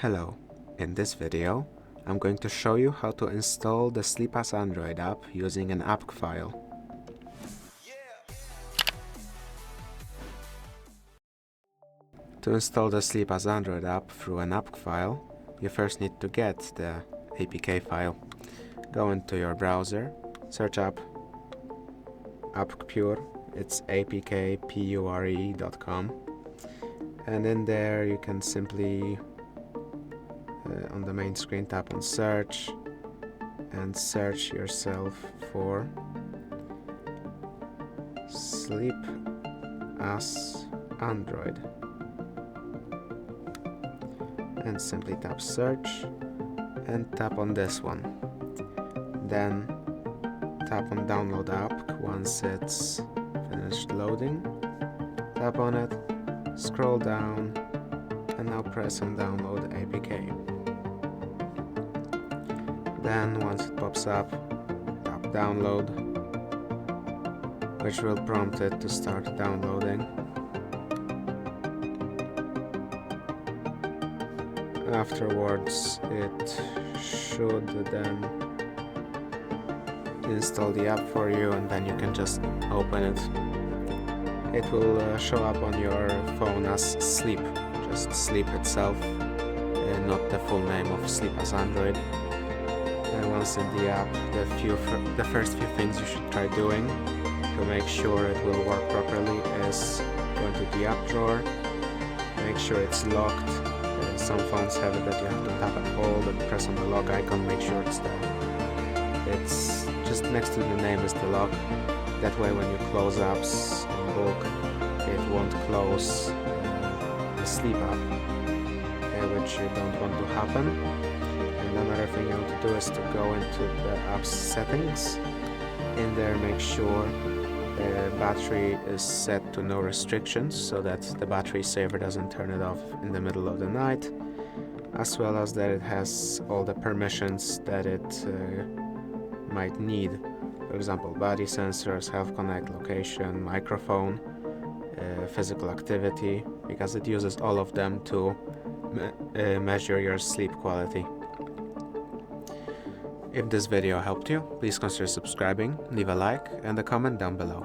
Hello, in this video I'm going to show you how to install the SleepAsAndroid app using an APK file. To install the SleepAsAndroid app through an APK file, you first need to get the APK file. Go into your browser, search up APKPure, it's APKPure.com, and in there you can simply on the main screen tap on search and search yourself for SleepAsAndroid and simply tap search and tap on this one. Then tap on download app once it's finished loading. Tap on it, scroll down, and now press on download APK. Then once it pops up, tap download, which will prompt it to start downloading. Afterwards it should then install the app for you, and then you can just open it. It will show up on your phone as Sleep, just Sleep itself, not the full name of SleepAsAndroid. And once in the app, the first few things you should try doing to make sure it will work properly is go into the app drawer, make sure it's locked. Some phones have it that you have to tap and hold and press on the lock icon, make sure it's there. It's just next to the name is the lock. That way when you close apps in bulk, it won't close the Sleep app, which you don't want to happen. And another thing you want to do is to go into the app's settings. In there, make sure the battery is set to no restrictions, so that the battery saver doesn't turn it off in the middle of the night, as well as that it has all the permissions that it might need. For example, body sensors, health connect, location, microphone, physical activity, because it uses all of them to measure your sleep quality. If this video helped you, please consider subscribing, leave a like and a comment down below.